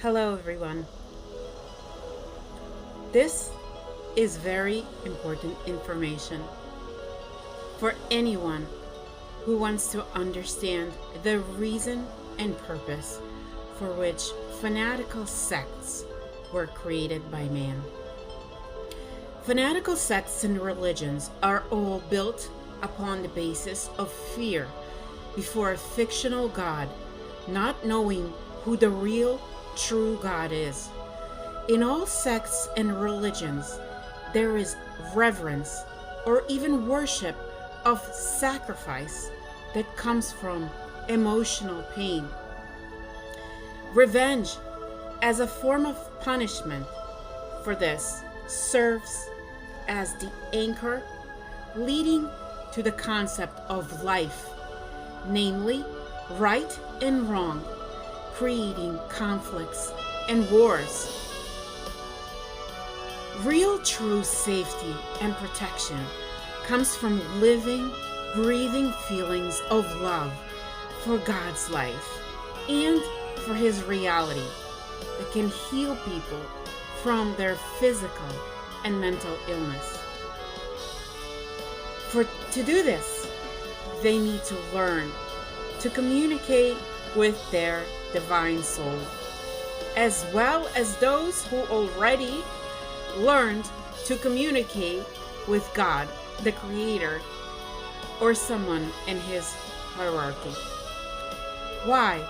Hello, everyone. This is very important information for anyone who wants to understand the reason and purpose for which fanatical sects were created by man. Fanatical sects and religions are all built upon the basis of fear before a fictional God, not knowing who the real, true God is. In all sects and religions, there is reverence or even worship of sacrifice that comes from emotional pain. Revenge, as a form of punishment for this, serves as the anchor leading to the concept of life, namely right and wrong, creating conflicts and wars. Real true safety and protection comes from living, breathing feelings of love for God's life and for His reality that can heal people from their physical and mental illness. To do this, they need to learn to communicate with their divine soul, as well as those who already learned to communicate with God, the Creator, or someone in His hierarchy. Why?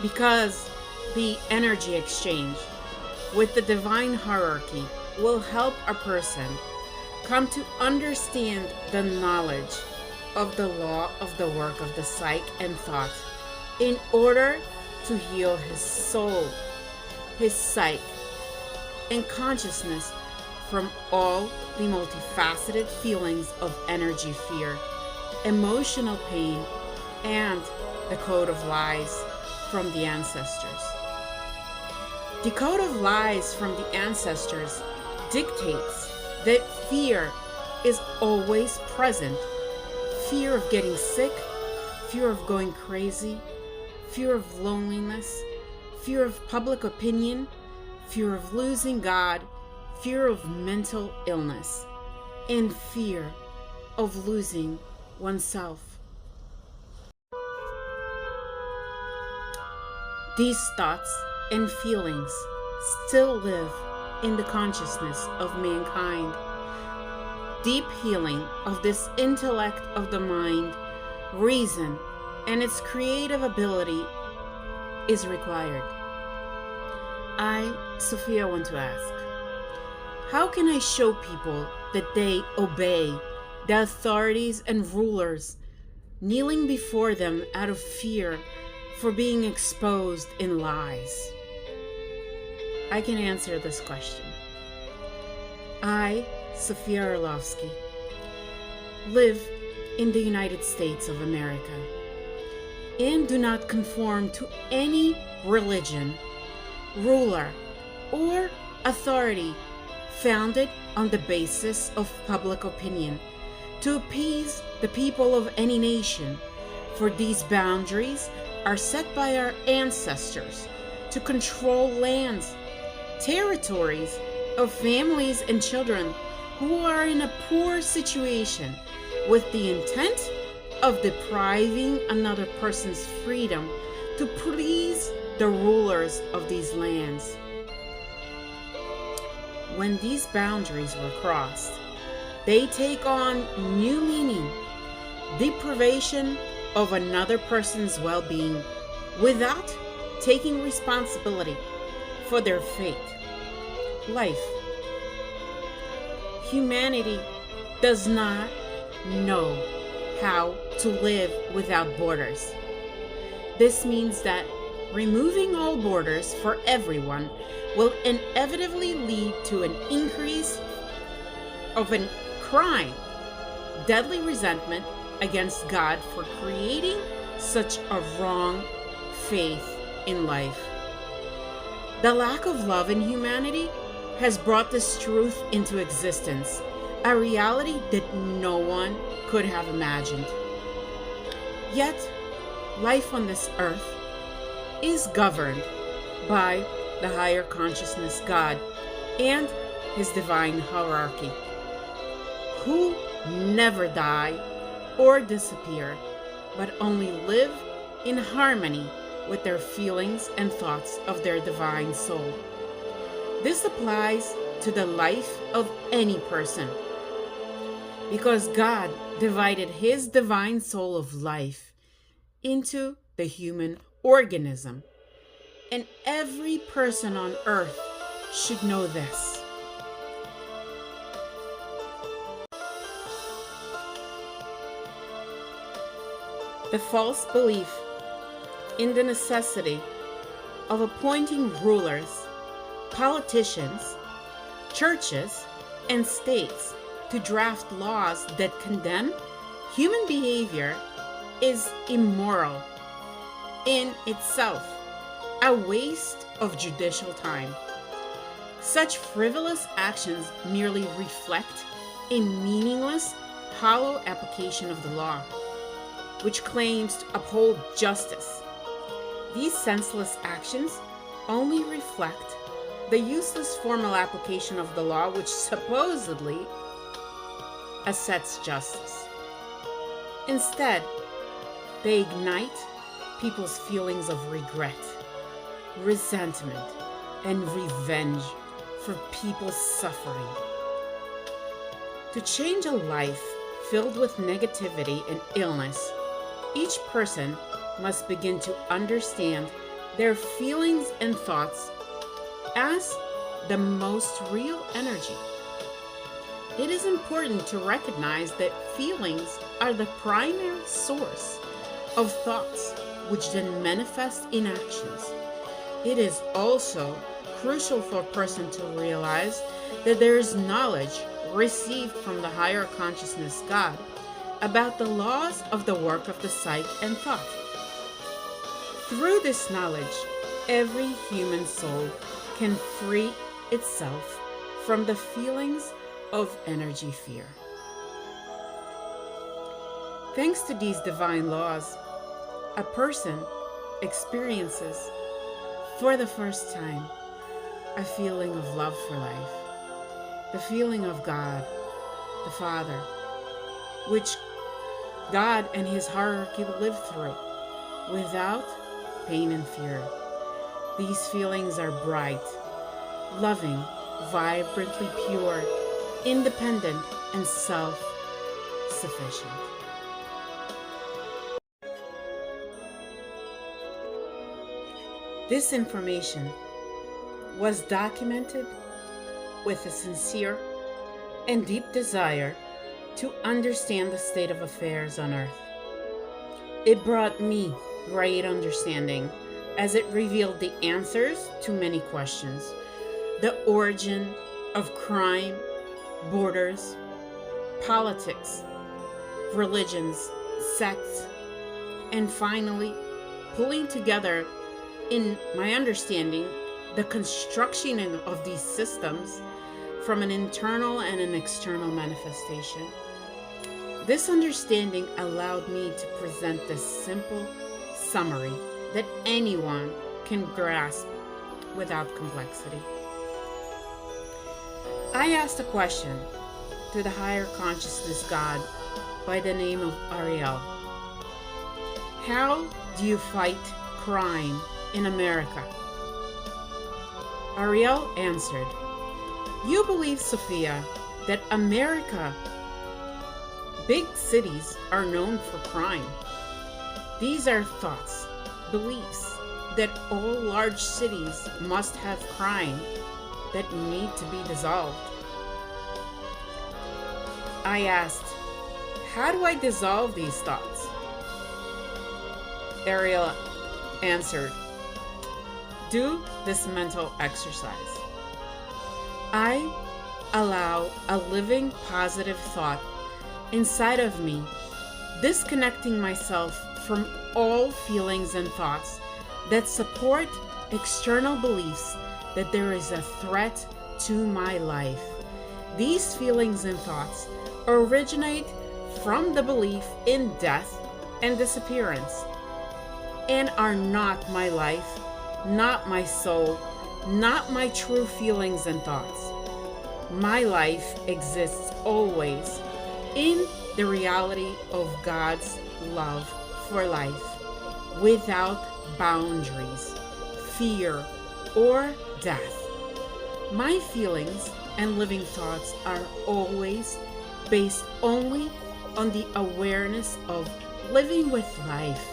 Because the energy exchange with the divine hierarchy will help a person come to understand the knowledge of the law of the work of the psyche and thought in order to heal his soul, his psyche, and consciousness from all the multifaceted feelings of energy fear, emotional pain, and the code of lies from the ancestors. The code of lies from the ancestors dictates that fear is always present. Fear of getting sick, fear of going crazy, fear of loneliness, fear of public opinion, fear of losing God, fear of mental illness, and fear of losing oneself. These thoughts and feelings still live in the consciousness of mankind. Deep healing of this intellect of the mind, reason, and its creative ability is required. I, Sophia, want to ask, how can I show people that they obey the authorities and rulers, kneeling before them out of fear for being exposed in lies? I can answer this question. I, Sophia Orlovsky, live in the United States of America and do not conform to any religion, ruler, or authority founded on the basis of public opinion to appease the people of any nation, for these boundaries are set by our ancestors to control lands, territories of families and children who are in a poor situation with the intent of depriving another person's freedom to please the rulers of these lands. When these boundaries were crossed, they take on new meaning: deprivation of another person's well-being without taking responsibility for their fate. Life. Humanity does not know how to live without borders. This means that removing all borders for everyone will inevitably lead to an increase of a crime, deadly resentment against God for creating such a wrong faith in life. The lack of love in humanity has brought this truth into existence, a reality that no one could have imagined. Yet, life on this earth is governed by the higher consciousness God and his divine hierarchy, who never die or disappear, but only live in harmony with their feelings and thoughts of their divine soul. This applies to the life of any person, because God divided his divine soul of life into the human organism, and every person on earth should know this. The false belief in the necessity of appointing rulers, politicians, churches, and states to draft laws that condemn human behavior is immoral in itself, a waste of judicial time. Such frivolous actions merely reflect a meaningless, hollow application of the law, which claims to uphold justice. These senseless actions only reflect the useless formal application of the law, which supposedly assets justice. Instead, they ignite people's feelings of regret, resentment, and revenge for people's suffering. To change a life filled with negativity and illness, each person must begin to understand their feelings and thoughts as the most real energy. It is important to recognize that feelings are the primary source of thoughts, which then manifest in actions. It is also crucial for a person to realize that there is knowledge received from the higher consciousness God about the laws of the work of the psyche and thought. Through this knowledge, every human soul can free itself from the feelings of energy fear. Thanks to these divine laws, a person experiences for the first time a feeling of love for life, the feeling of God, the Father, which God and his hierarchy live through without pain and fear. These feelings are bright, loving, vibrantly pure, independent, and self-sufficient. This information was documented with a sincere and deep desire to understand the state of affairs on earth. It brought me great understanding as it revealed the answers to many questions: the origin of crime, borders, politics, religions, sects, and finally, pulling together, in my understanding, the construction of these systems from an internal and an external manifestation. This understanding allowed me to present this simple summary that anyone can grasp without complexity. I asked a question to the higher consciousness God by the name of Ariel. How do you fight crime in America? Ariel answered, "You believe, Sophia, that America, big cities are known for crime. These are thoughts, beliefs that all large cities must have crime that need to be dissolved." I asked, "How do I dissolve these thoughts?" Ariel answered, "Do this mental exercise. I allow a living positive thought inside of me, disconnecting myself from all feelings and thoughts that support external beliefs that there is a threat to my life. These feelings and thoughts originate from the belief in death and disappearance and are not my life not my soul, not my true feelings and thoughts. My life exists always in the reality of God's love for life, without boundaries, fear, or death. My feelings and living thoughts are always based only on the awareness of living with life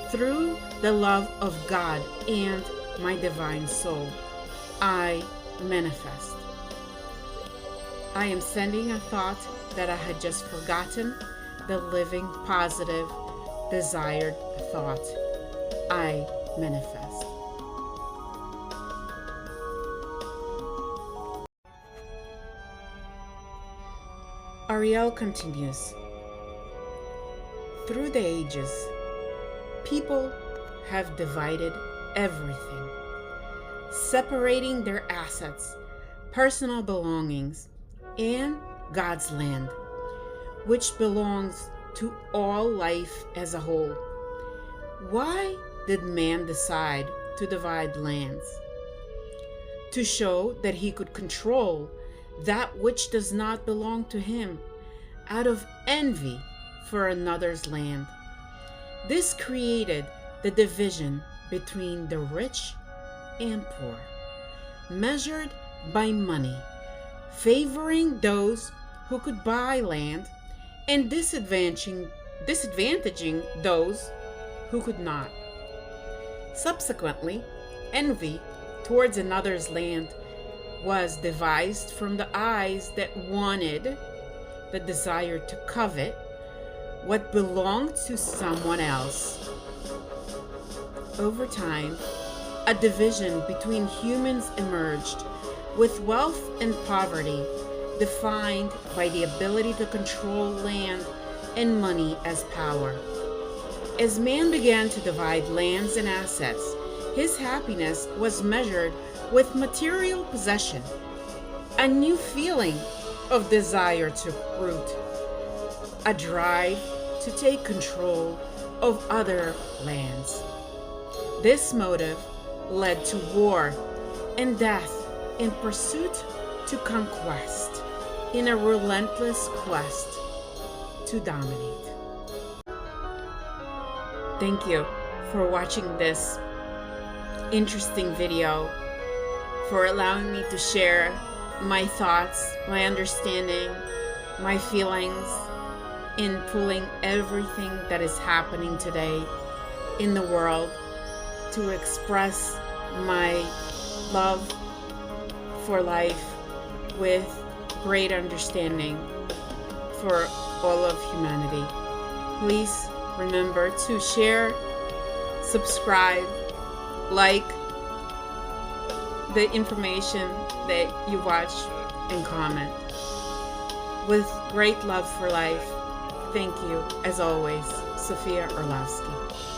through the love of God and my divine soul. I manifest. I am sending a thought that I had just forgotten, the living, positive, desired thought. I manifest. Ariel continues. Through the ages, people have divided everything, separating their assets, personal belongings, and God's land, which belongs to all life as a whole. Why did man decide to divide lands? To show that he could control that which does not belong to him, out of envy for another's land. This created the division between the rich and poor, measured by money, favoring those who could buy land and disadvantaging those who could not. Subsequently, envy towards another's land was devised from the eyes that wanted, the desire to covet what belonged to someone else. Over time, a division between humans emerged, with wealth and poverty defined by the ability to control land and money as power. As man began to divide lands and assets, his happiness was measured with material possession. A new feeling of desire took root, a drive to take control of other lands. This motive led to war and death in pursuit to conquest, in a relentless quest to dominate. Thank you for watching this interesting video, for allowing me to share my thoughts, my understanding, my feelings in pulling everything that is happening today in the world, to express my love for life with great understanding for all of humanity. Please remember to share, subscribe, like the information that you watch, and comment. With great love for life, thank you, as always, Sophia Orlowski.